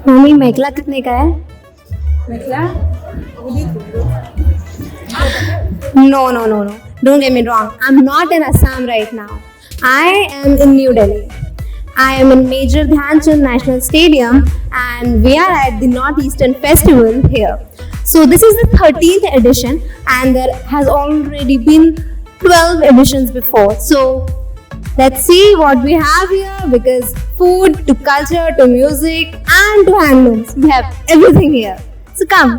Mummy मेखला कितने का है? मेखला No, no, no, no. Don't get me wrong. I'm not in Assam right now. I am in New Delhi. I am in Major Dhyan Chand National Stadium and we are at the Northeastern Festival here. So this is the 13th edition and there has already been 12 editions before. So let's see what we have here because food to culture to music and to handlooms. We have everything here. So come.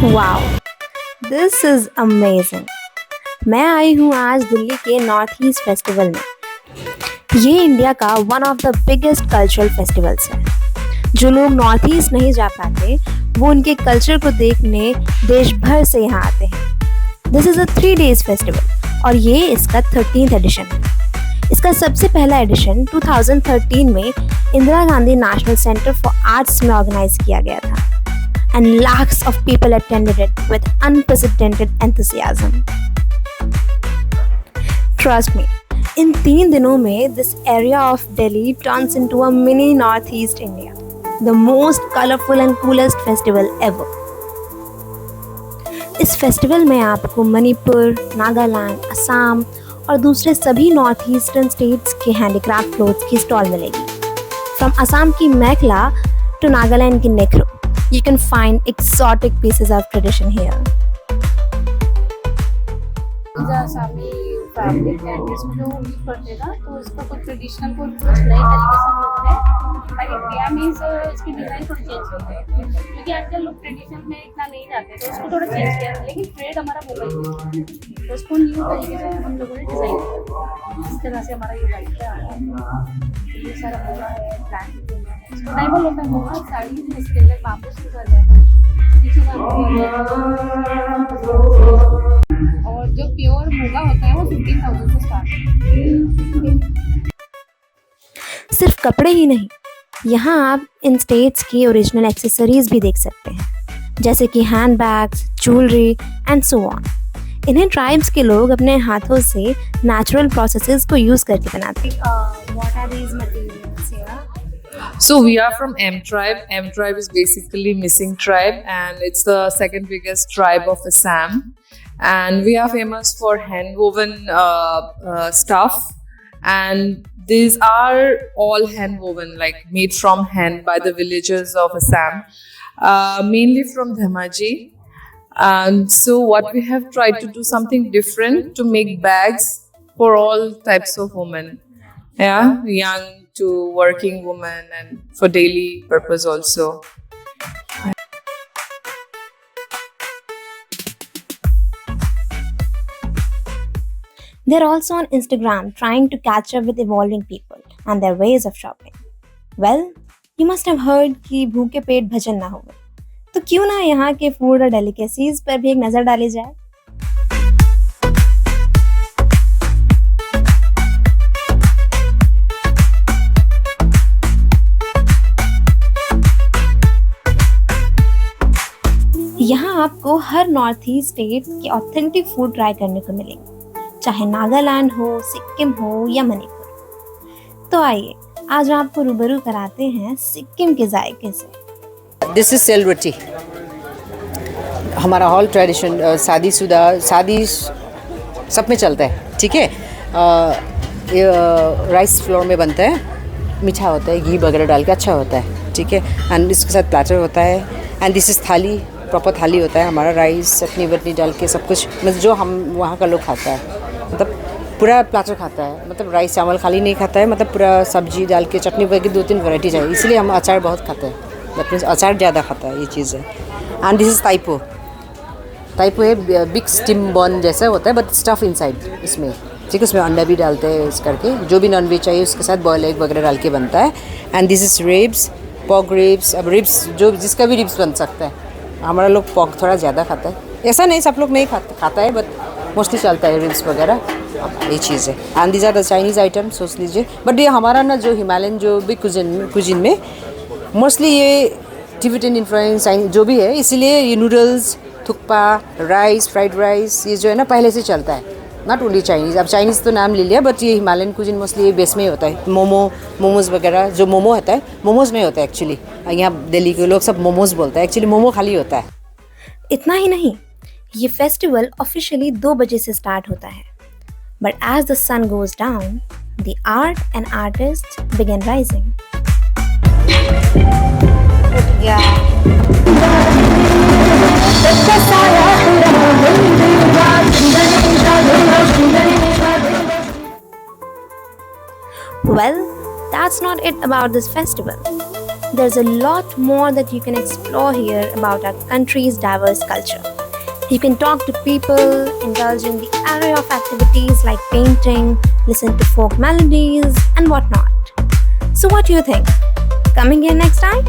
Wow, this is amazing. मैं आई हूँ आज दिल्ली के north east festival में। ये India का one of the biggest cultural festivals है। जो लोग नॉर्थ ईस्ट नहीं जा पाते वो उनके कल्चर को देखने देश भर से यहाँ आते हैं। This is a 3 days festival और ये इसका 13th एडिशन है। इसका सबसे पहला एडिशन 2013 में Indira Gandhi national centre for arts में ऑर्गेनाइज किया गया था and lakhs of people attended it with unprecedented enthusiasm. Trust me, in 3 दिनों में this area of Delhi turns into a mini Northeast India, the most colorful and coolest festival ever. इस festival में आपको मणिपुर, नागालैंड, असम और दूसरे सभी नॉर्थ ईस्टर्न स्टेट्स के handicraft clothes की स्टॉल मिलेगी। From असम की मेखला to नागालैंड की नेक्रो, you can find exotic pieces of tradition here. Asami fabric है इसमें जो यूज करते हैं ना तो इसका कुछ ट्रेडिशनल कुछ नए तरीके से हम लोग हैं। लाइक इंडिया में इसकी डिज़ाइन थोड़ी चेंज होते हैं क्योंकि आजकल लोग ट्रेडिशन में इतना नहीं जाते तो उसको थोड़ा चेंज किया लेकिन ट्रेड हमारा मुंबई में तो उसको न्यू तरीके से हम लोगों ने डिज़ाइन किया। इस तरह से हमारा ये लाइट है, ये सारा पूरा है ब्लैक इसको नहीं बोलता है बहुत साड़ी इसके बाबू से कर है और जो प्योर मुगा होता है वो 15,000 से स्टार्ट। सिर्फ कपड़े ही नहीं, यहाँ आप इन स्टेट्स की ओरिजिनल एक्सेसरीज भी देख सकते हैं जैसे कि hand bags, jewellery and so on. इन्हें ट्राइब्स के लोग अपने हाथों से नेचुरल प्रोसेसेस को यूज करके बनाते हैं। What are these materials here? So we are from M tribe. M tribe is basically missing tribe and it's the second biggest tribe of Assam. And we are famous for hand woven stuff. And these are all hand woven, like made from hand by the villagers of Assam, mainly from Dhemaji. And so what we have tried to do something different to make bags for all types of women. Yeah, young to working women and for daily purpose also. They're also on Instagram trying to catch up with evolving people and their ways of shopping. Well, you must have heard कि भूखे पेट भजन ना होवे, तो क्यों ना यहाँ के food और डेलिकेसीज पर भी एक नज़र डाली जाए। यहाँ आपको हर नॉर्थ ईस्ट स्टेट के ऑथेंटिक फूड ट्राई करने को मिलेंगे, चाहे नागालैंड हो, सिक्किम हो या मणिपुर। तो आइए आज आपको रूबरू कराते हैं सिक्किम के जायके से। दिस इज सेल रोटी। हमारा हॉल ट्रेडिशन शादी सब में चलता है, ठीक है। ये राइस फ्लोर में बनता है, मीठा होता है, घी वगैरह डाल के अच्छा होता है, ठीक है। एंड इसके साथ प्लेटर होता है एंड दिस इज़ थाली, प्रॉपर थाली होता है हमारा, राइस चटनी वटनी डाल के सब कुछ, मतलब जो हम वहाँ का लोग खाता है, मतलब पूरा प्लेटर खाता है, मतलब राइस चावल खाली नहीं खाता है, मतलब पूरा सब्जी डाल के चटनी वगैरह 2-3 वैरायटी चाहिए, इसलिए हम अचार बहुत खाते हैं, दैट मीन्स अचार ज़्यादा खाता है ये चीज़ है। एंड दिस इज़ ताइपो है, बिग स्टीम बॉन जैसा होता है बट स्टफ इनसाइड इसमें, ठीक है। उसमें अंडा भी डालते हैं इस करके, जो भी नॉन वेज चाहिए उसके साथ बॉयल एग वगैरह डाल के बनता है। And this is ribs, pock ribs. अब रिब्स जो जिसका भी रिब्स बन सकता है, हमारा लोग पॉक थोड़ा ज़्यादा खाता है, ऐसा नहीं सब लोग नहीं खाता है बट मोस्टली चलता है रिब्स वगैरह। ये चीज़ है। And these are the Chinese item सोच लीजिए। बट ये हमारा ना जो हिमालयन जो भी कुजिन में मोस्टली ये टिबेटन इन्फ्लुएंस जो भी है, इसीलिए ये noodles, thukpa, rice, fried rice, ये जो है ना पहले से चलता है। नॉट ओनली चाइनीज़, अब चाइनीज़ तो नाम ले लिया, बट ये हिमालयन कुजिन मोस्टली ये बेस में ही होता है। मोमोज़ वगैरह, जो मोमो होता है मोमोज़ में होता है एक्चुअली। यहाँ दिल्ली के लोग सब मोमोज़ बोलते हैं, एक्चुअली मोमो खाली होता है। इतना ही नहीं, ये फेस्टिवल ऑफिशियली 2 बजे से स्टार्ट होता है, but as the sun goes down the art and artist begin rising. Well, that's not it about this festival. There's a lot more that you can explore here about our country's diverse culture. You can talk to people, indulge in the array of activities like painting, listen to folk melodies, and whatnot. So what do you think? Coming here next time?